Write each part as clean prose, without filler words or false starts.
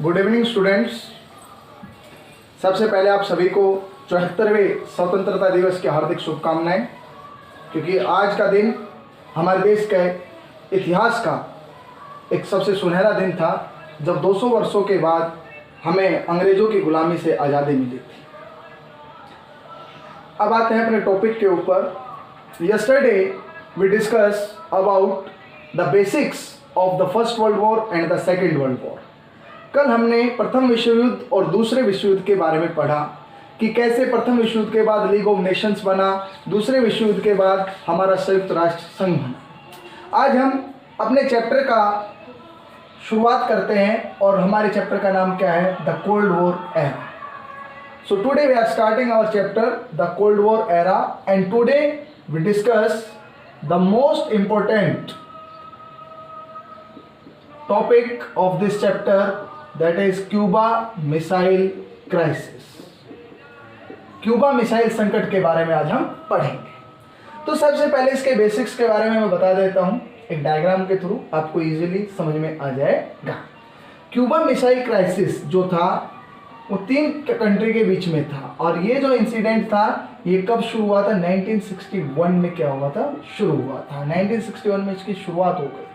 Good evening students. सबसे पहले आप सभी को 74वें स्वतंत्रता दिवस की हार्दिक शुभकामनाएं, क्योंकि आज का दिन हमारे देश के इतिहास का एक सबसे सुनहरा दिन था, जब 200 वर्षों के बाद हमें अंग्रेज़ों की गुलामी से आज़ादी मिली थी। अब आते हैं अपने टॉपिक के ऊपर। Yesterday we discuss about the basics of the first world war and the second world war. कल हमने प्रथम विश्व युद्ध और दूसरे विश्व युद्ध के बारे में पढ़ा कि कैसे प्रथम विश्व युद्ध के बाद लीग ऑफ नेशंस बना, दूसरे विश्व युद्ध के बाद हमारा संयुक्त राष्ट्र संघ बना। आज हम अपने चैप्टर का शुरुआत करते हैं और हमारे चैप्टर का नाम क्या है? The cold war era. So today we are starting our chapter the cold war era and today we discuss the most important topic of this chapter, that is Cuba Missile Crisis। Cuba missile संकट के बारे में आज हम पढ़ेंगे। तो सबसे पहले इसके बेसिक्स के बारे में मैं बता देता हूं, एक डायग्राम के थ्रू आपको इजीली समझ में आ जाएगा। क्यूबा मिसाइल क्राइसिस जो था वो 3 कंट्री के बीच में था, और ये जो इंसिडेंट था ये कब शुरू हुआ था? 1961 में क्या हुआ था? शुरू हुआ था 1961 में इसकी शुरुआत हो गई।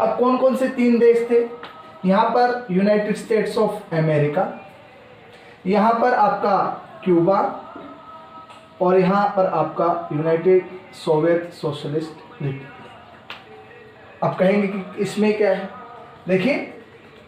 अब कौन कौन से 3 देश थे? यहाँ पर यूनाइटेड स्टेट्स ऑफ अमेरिका, यहाँ पर आपका क्यूबा, और यहाँ पर आपका यूनाइटेड सोवियत सोशलिस्ट रिपब्लिक। अब कहेंगे कि इसमें क्या है? देखिए,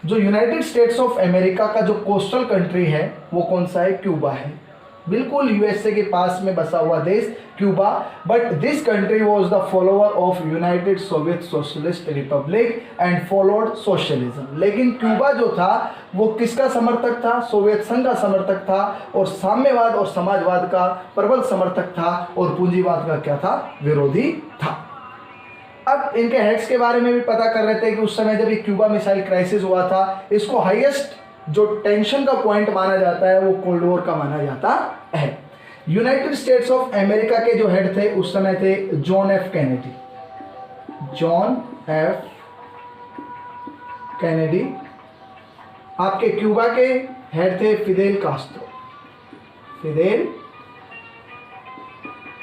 जो यूनाइटेड स्टेट्स ऑफ अमेरिका का जो कोस्टल कंट्री है वो कौन सा है? क्यूबा है। बिल्कुल यूएसए के पास में बसा हुआ देश Cuba. But this country was the follower of United Soviet socialist Republic and followed socialism. लेकिन क्यूबा जो था वो किसका समर्थक था? सोवियत संघ का समर्थक था, और साम्यवाद और समाजवाद का प्रबल समर्थक था, और पूंजीवाद का क्या था? विरोधी था। अब इनके हेड्स के बारे में भी पता कर रहे थे कि उस समय जब ये क्यूबा मिसाइल क्राइसिस हुआ था, इसको हाईएस्ट जो टेंशन का पॉइंट माना जाता है वो कोल्ड वॉर का माना जाता है। यूनाइटेड स्टेट्स ऑफ अमेरिका के जो हेड थे उस समय थे John F Kennedy. John F Kennedy. आपके क्यूबा के हेड थे फिदेल कास्ट्रो। फिदेल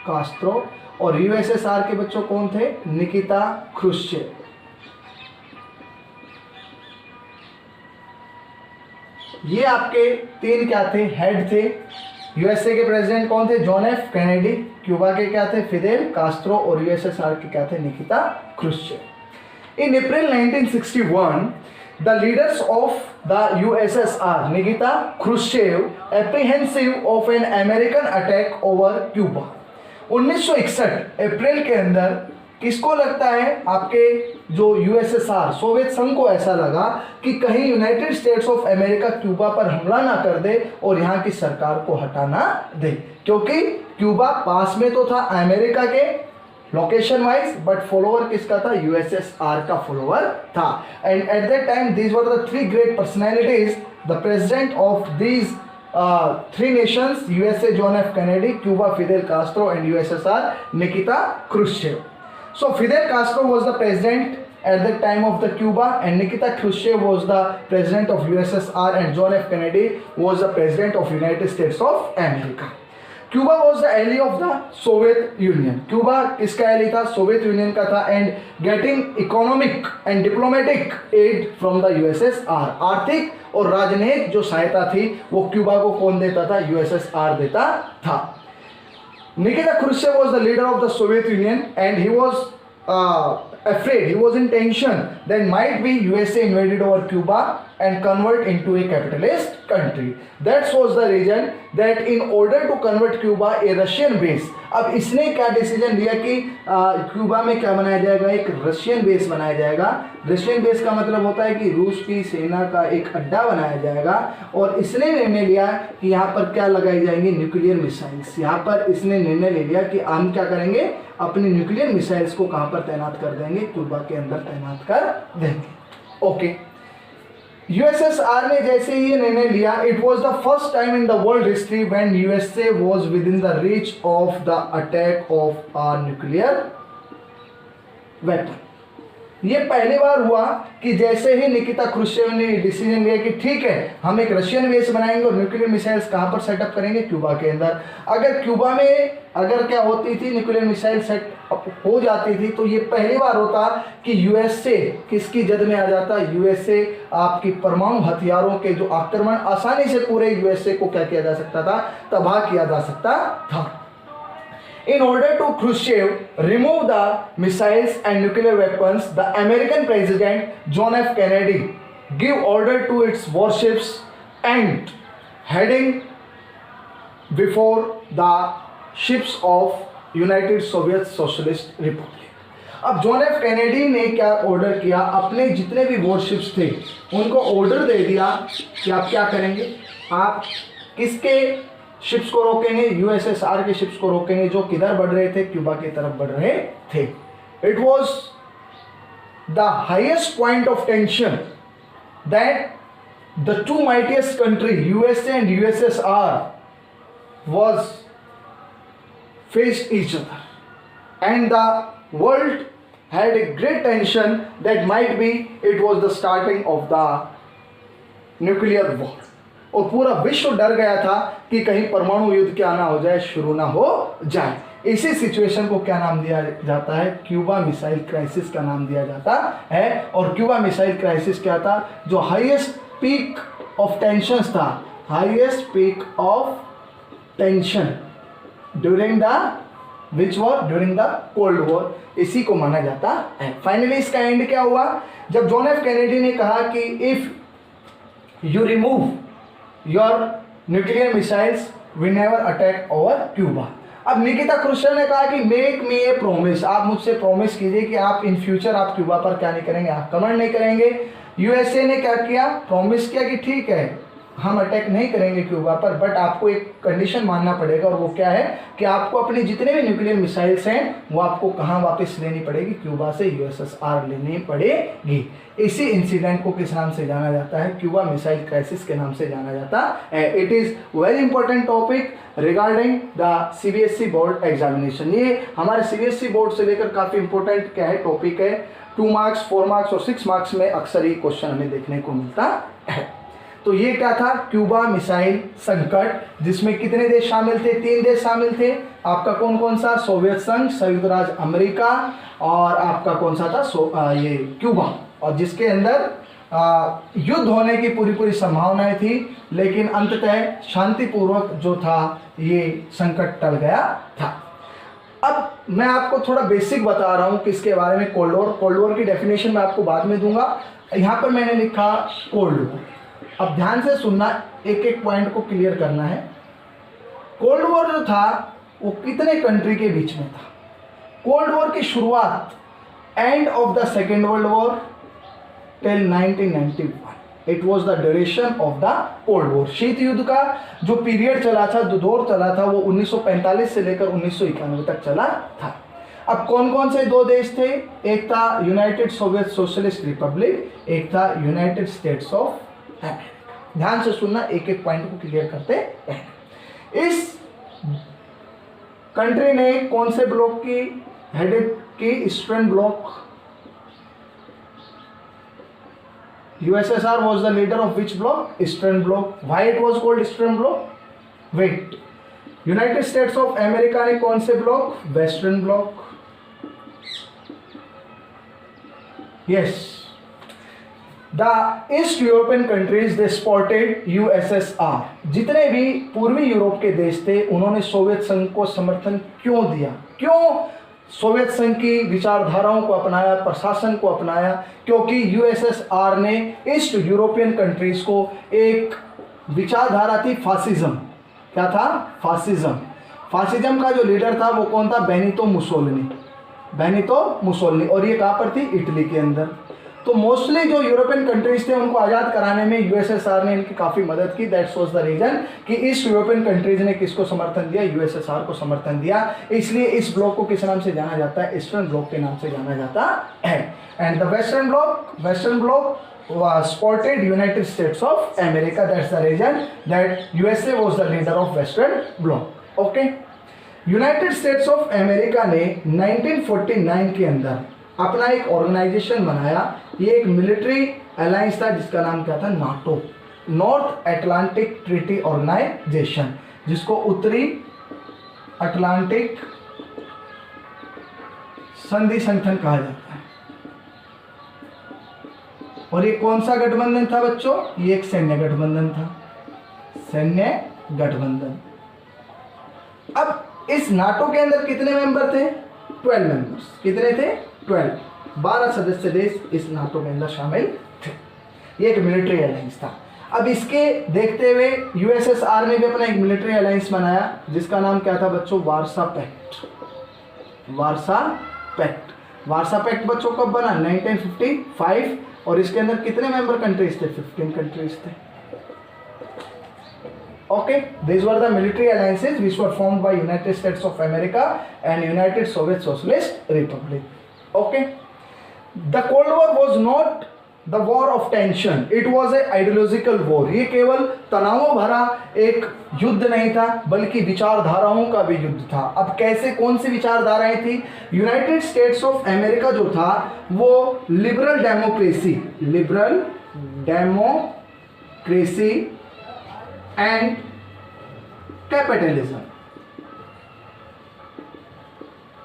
कास्ट्रो। और यूएसएसआर के बच्चों कौन थे? निकिता ख्रुश्चेव। ये आपके 3 क्या थे? हेड थे। यूएसए के प्रेसिडेंट कौन थे? John F Kennedy. क्यूबा के क्या थे? फिदेल कास्ट्रो। और यूएसएसआर के क्या थे? Nikita Khrushchev. In April 1961 the leaders of the USSR Nikita Khrushchev apprehensive of an American attack over Cuba। 1961 अप्रैल के अंदर किसको लगता है? आपके जो यूएसएसआर सोवियत संघ को ऐसा लगा कि कहीं United States of America Cuba पर हमला ना कर दे और यहाँ की सरकार को हटा ना दे, क्योंकि क्यूबा पास में तो था अमेरिका के लोकेशन वाइज, बट फॉलोअर किसका था? यूएसएसआर का फॉलोअर था। And at that time these were the 3 great personalities, the president of these 3 nations, USA John F Kennedy, Cuba Fidel Castro, and USSR Nikita Khrushchev. So Fidel Castro was the president at the time of the Cuba, and Nikita Khrushchev was the president of USSR, and John F Kennedy was the president of United States of America. Cuba was the ally of the Soviet Union. Cuba किसका ally था? Soviet union का था, and getting economic and diplomatic aid from the USSR। आर्थिक और राजनयिक जो सहायता थी वो क्यूबा को कौन देता था? यूएसएसआर देता था। Nikita Khrushchev was the leader of the Soviet Union, and he was afraid, he was in tension that might be USA invaded over Cuba and convert into a capitalist country. That was the reason that in order to convert Cuba a Russian base, अब इसने क्या decision लिया कि Cuba में क्या बनाया जाएगा? एक रशियन बेस बनाया जाएगा। रशियन बेस का मतलब होता है कि रूस की सेना का एक अड्डा बनाया जाएगा, और इसने निर्णय लिया कि यहाँ पर क्या लगाई जाएंगी? Nuclear missiles. यहाँ पर इसने निर्णय ले लिया कि हम क्या करेंगे? अपनी न्यूक्लियर मिसाइल्स को कहाँ पर तैनात कर देंगे? क्यूबा के अंदर तैनात कर देंगे। ओके। यूएसएसआर ने जैसे ही ये निर्णय लिया, it was the first time in the world history when USA was with in the reach of the attack of a nuclear weapon. ये पहली बार हुआ कि जैसे ही निकिता क्रुश्चेव ने डिसीजन लिया कि ठीक है हम एक रशियन बेस बनाएंगे और न्यूक्लियर मिसाइल्स कहाँ पर सेटअप करेंगे, क्यूबा के अंदर। अगर क्यूबा में अगर क्या होती थी न्यूक्लियर मिसाइल सेट हो जाती थी तो ये पहली बार होता कि यूएसए किसकी जद में आ जाता, यूएसए आपकी परमाणु हथियारों के जो आक्रमण आसानी से पूरे यूएसए को क्या किया जा सकता था, तबाह किया जा सकता था। In order to Khrushchev remove the missiles and nuclear weapons, the American President John F. Kennedy gave order to its warships and heading before the ships of United Soviet Socialist Republic. अब John F Kennedy ने क्या order किया, अपने जितने भी warships थे उनको order दे दिया कि आप क्या करेंगे, आप किसके शिप्स को रोकेंगे, यूएसएसआर के शिप्स को रोकेंगे जो किधर बढ़ रहे थे, क्यूबा की तरफ बढ़ रहे थे। It was the highest point of tension that the two mightiest country USA and USSR was faced each other and the world had a great tension that might be it was the starting of the nuclear war। और पूरा विश्व डर गया था कि कहीं परमाणु युद्ध क्या ना हो जाए, शुरू ना हो जाए। इसी सिचुएशन को क्या नाम दिया जाता है, क्यूबा मिसाइल क्राइसिस का नाम दिया जाता है। और क्यूबा मिसाइल क्राइसिस क्या था, जो हाईएस्ट पीक ऑफ टेंशन था, highest peak of tension during the which war, during the cold war, इसी को माना जाता है। फाइनली इसका एंड क्या हुआ, जब जॉन एफ कैनेडी ने कहा कि if you remove your nuclear missiles we never attack over Cuba. अब निकिता क्रुश्चेव ने कहा कि मेक मी ए प्रॉमिस, आप मुझसे प्रॉमिस कीजिए कि आप इन फ्यूचर आप क्यूबा पर क्या नहीं करेंगे, आक्रमण नहीं करेंगे। यूएसए ने क्या किया, प्रॉमिस किया कि ठीक है हम अटैक नहीं करेंगे क्यूबा पर, बट आपको एक कंडीशन मानना पड़ेगा और वो क्या है कि आपको अपने जितने भी न्यूक्लियर मिसाइल्स हैं वो आपको कहाँ वापस लेनी पड़ेगी, क्यूबा से यूएसएसआर लेनी पड़ेगी। इसी इंसिडेंट को किस नाम से जाना जाता है, क्यूबा मिसाइल क्राइसिस के नाम से जाना जाता है। It is very important topic regarding the CBSE board examination. ये हमारे सीबीएसई बोर्ड से लेकर काफ़ी इंपॉर्टेंट क्या है टॉपिक है, 2 मार्क्स 4 मार्क्स और 6 मार्क्स में अक्सर ये क्वेश्चन हमें देखने को मिलता है। तो ये क्या था, क्यूबा मिसाइल संकट, जिसमें कितने देश शामिल थे, 3 देश शामिल थे। आपका कौन कौन सा, सोवियत संघ, संयुक्त राज्य अमेरिका और आपका कौन सा था ये क्यूबा, और जिसके अंदर युद्ध होने की पूरी संभावनाएं थी, लेकिन अंततः शांतिपूर्वक जो था ये संकट टल गया था। अब मैं आपको थोड़ा बेसिक बता रहा हूँ किसके बारे में, कोल्ड वॉर। कोल्ड वॉर की डेफिनेशन मैं आपको बाद में दूंगा, यहाँ पर मैंने लिखा कोल्ड वॉर। अब ध्यान से सुनना, एक एक पॉइंट को क्लियर करना है। कोल्ड वॉर जो था वो कितने कंट्री के बीच में था। कोल्ड वॉर की शुरुआत end of the second world war till 1991, it was the duration of the cold war. शीत युद्ध का जो पीरियड चला था, जो दौर चला था, वो 1945 से लेकर 1991 तक चला था। अब कौन कौन से 2 देश थे, एक था यूनाइटेड सोवियत सोशलिस्ट रिपब्लिक, एक था यूनाइटेड स्टेट्स ऑफ अमेरिका। ध्यान से सुनना, एक एक पॉइंट को क्लियर करते हैं। इस कंट्री ने कौन से ब्लॉक की हेडेड की, eastern block. USSR was the leader of which block, eastern block. Why it was called eastern block, wait. United States of America ने कौन से block, western block. Yes, the east European countries they supported USSR. जितने भी पूर्वी Europe के देश थे उन्होंने सोवियत संघ को समर्थन क्यों दिया, क्यों सोवियत संघ की विचारधाराओं को अपनाया, प्रशासन को अपनाया, क्योंकि यूएसएसआर ने ईस्ट यूरोपियन कंट्रीज को एक विचारधारा थी फासिज्म। क्या था, फासिज्म। फासिज्म का जो लीडर था वो कौन था, बेनितो मुसोलिनी। बेनितो मुसोलिनी, और ये कहाँ पर थी, इटली के अंदर। तो मोस्टली जो यूरोपियन कंट्रीज थे उनको आज़ाद कराने में यूएसएसआर ने इनकी काफ़ी मदद की। दैट्स वाज द रीजन कि ईस्ट यूरोपियन कंट्रीज ने किसको समर्थन दिया, यूएसएसआर को समर्थन दिया। इसलिए इस ब्लॉक को किस नाम से जाना जाता है, ईस्टर्न ब्लॉक के नाम से जाना जाता है। And the western block supported United States of America. That's the reason that USA was the leader of Western Bloc. Okay. United States of America ने 1949 के अंदर अपना एक ऑर्गेनाइजेशन बनाया। ये एक मिलिट्री अलायंस था जिसका नाम क्या था, NATO, North Atlantic Treaty Organization, जिसको उत्तरी अटलांटिक संधि संगठन कहा जाता है। और ये कौन सा गठबंधन था बच्चों, ये एक सैन्य गठबंधन था, सैन्य गठबंधन। अब इस नाटो के अंदर कितने मेंबर थे, 12 मेंबर्स। कितने थे, 12, 12 सदस्य देश इस नाटो के अंदर शामिल थे। ये एक मिलिट्री अलायंस था। अब इसके देखते हुए यूएसएसआर ने भी अपना एक मिलिट्री अलायंस बनाया जिसका नाम क्या था बच्चों, Warsaw Pact. Warsaw Pact, Warsaw Pact बच्चों कब बना, 1955। और इसके अंदर कितने मेंबर कंट्रीज थे, 15 कंट्रीज थे। Okay, these were the military alliances which were formed by United States of America and United Soviet Socialist Republic. Okay, the Cold War was not the war of tension, it was a ideological war. ये केवल तनावों भरा एक युद्ध नहीं था बल्कि विचारधाराओं का भी युद्ध था। अब कैसे, कौन सी विचारधाराएं थी, यूनाइटेड स्टेट्स ऑफ अमेरिका जो था वो लिबरल डेमोक्रेसी एंड कैपिटलिज्म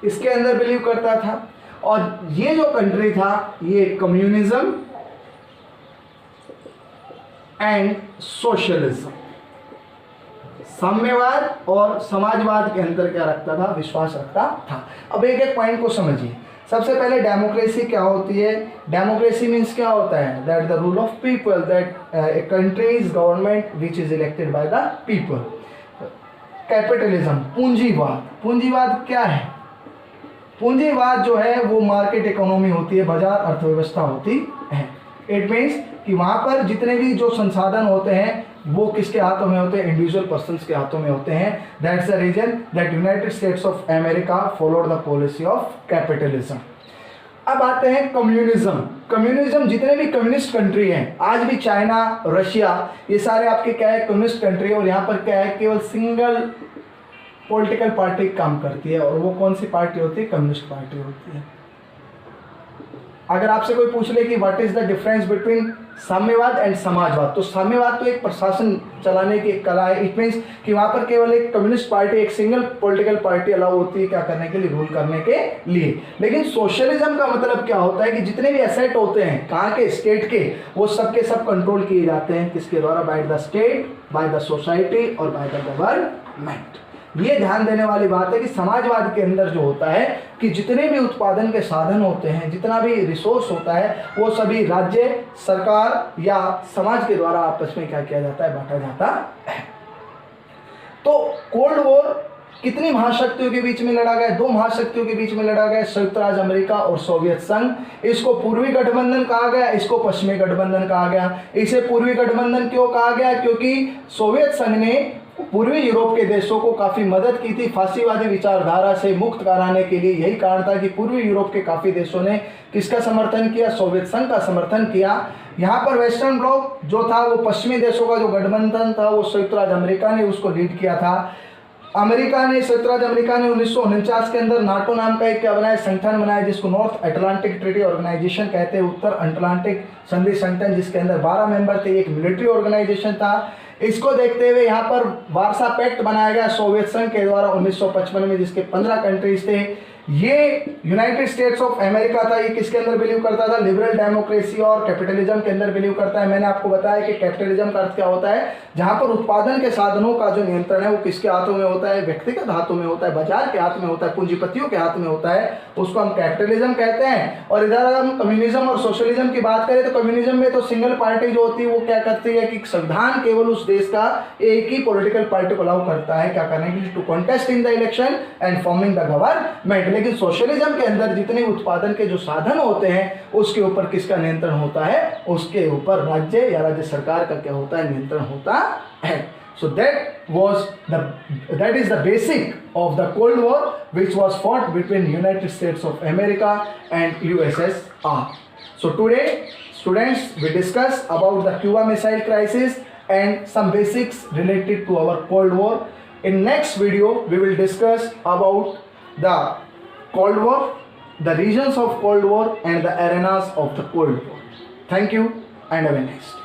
इसके अंदर बिलीव करता था। और ये जो कंट्री था ये कम्युनिज्म एंड सोशलिज्म, साम्यवाद और समाजवाद के अंदर क्या रखता था, विश्वास रखता था। अब एक एक पॉइंट को समझिए। सबसे पहले डेमोक्रेसी क्या होती है, डेमोक्रेसी मीन्स क्या होता है, that the rule of people, that A countries government which is elected by the people. Capitalism, पूंजीवाद, पूंजीवाद क्या है, पूंजीवाद जो है वो मार्केट इकोनॉमी होती है, बाजार अर्थव्यवस्था होती है। इट मीन्स कि वहाँ पर जितने भी जो संसाधन होते हैं वो किसके हाथों में होते हैं, इंडिविजुअल पर्सन्स के हाथों में होते हैं। That's the reason that United States of America followed the policy of capitalism. अब आते हैं कम्युनिज्म। कम्युनिज्म, जितने भी कम्युनिस्ट कंट्री हैं, आज भी चाइना, रशिया, ये सारे आपके क्या है, कम्युनिस्ट कंट्री है। और यहाँ पर क्या है, केवल सिंगल पॉलिटिकल पार्टी काम करती है और वो कौन सी पार्टी होती है, कम्युनिस्ट पार्टी होती है। अगर आपसे कोई पूछ ले कि what is the difference between साम्यवाद एंड समाजवाद, तो साम्यवाद तो एक प्रशासन चलाने की एक कला है। इट मीन्स कि वहाँ पर केवल एक कम्युनिस्ट पार्टी, एक सिंगल पॉलिटिकल पार्टी अलाउ होती है क्या करने के लिए, रूल करने के लिए। लेकिन सोशलिज्म का मतलब क्या होता है कि जितने भी एसेट होते हैं कहाँ के, स्टेट के, वो सब के सब कंट्रोल किए जाते हैं किसके द्वारा, by the state, by the society और बाय द गवर्नमेंट। ये ध्यान देने वाली बात है कि समाजवाद के अंदर जो होता है कि जितने भी उत्पादन के साधन होते हैं, जितना भी रिसोर्स होता है, वो सभी राज्य, सरकार या समाज के द्वारा आपस में क्या किया जाता है, बांटा जाता है। तो कोल्ड वॉर कितनी महाशक्तियों के बीच में लड़ा गया, 2 महाशक्तियों के बीच में लड़ा गया, संयुक्त राज्य अमेरिका और सोवियत संघ। इसको पूर्वी गठबंधन कहा गया, इसको पश्चिमी गठबंधन कहा गया। इसे पूर्वी गठबंधन क्यों कहा गया, क्योंकि सोवियत संघ ने पूर्वी यूरोप के देशों को काफ़ी मदद की थी फांसीवादी विचारधारा से मुक्त कराने के लिए। यही कारण था कि पूर्वी यूरोप के काफ़ी देशों ने किसका समर्थन किया, सोवियत संघ का समर्थन किया। यहाँ पर वेस्टर्न ब्लॉक जो था वो पश्चिमी देशों का जो गठबंधन था वो संयुक्त राज्य अमेरिका ने उसको लीड किया था। संयुक्त राज्य अमेरिका ने 1949 के अंदर नाटो नाम का एक क्या बनाया, संगठन बनाया जिसको नॉर्थ अटलांटिक ट्रीटी ऑर्गेनाइजेशन कहते हैं, उत्तर अटलांटिक संधि संगठन, जिसके अंदर 12 मेंबर थे। एक मिलिट्री ऑर्गेनाइजेशन था। इसको देखते हुए यहाँ पर वार्सा पैक्ट बनाया गया सोवियत संघ के द्वारा 1955 में, जिसके 15 कंट्रीज थे। ये यूनाइटेड स्टेट्स ऑफ अमेरिका था, ये किसके अंदर बिलीव करता था, लिबरल डेमोक्रेसी और कैपिटलिज्म के अंदर बिलीव करता है। मैंने आपको बताया कि कैपिटलिज्म का अर्थ क्या होता है, जहां पर उत्पादन के साधनों का जो नियंत्रण है वो किसके हाथों में होता है, व्यक्तिगत हाथों में होता है, बाजार के हाथ में होता है, पूंजीपतियों के हाथ में होता है, उसको हम कैपिटलिज्म कहते हैं। और इधर अगर हम कम्युनिज्म और सोशलिज्म की बात करें तो कम्युनिज्म में तो सिंगल पार्टी जो होती है वो क्या करती है कि संविधान केवल उस देश का एक ही पॉलिटिकल पार्टी को अलाउ करता है क्या करने के लिए, to contest in the election and forming the government. लेकिन सोशलिज्म के अंदर जितने उत्पादन के जो साधन होते हैं उसके ऊपर किसका नियंत्रण होता है, उसके ऊपर राज्य या राज्य सरकार का क्या होता है, नियंत्रण होता है। So that is the basic of the Cold War, which was fought between United States of America and USSR. So today, students, we discuss about the Cuba Missile Crisis and some basics related to our Cold War. In next video, we will discuss about the Cold War, the regions of Cold War and the arenas of the Cold War. Thank you and have a nice day.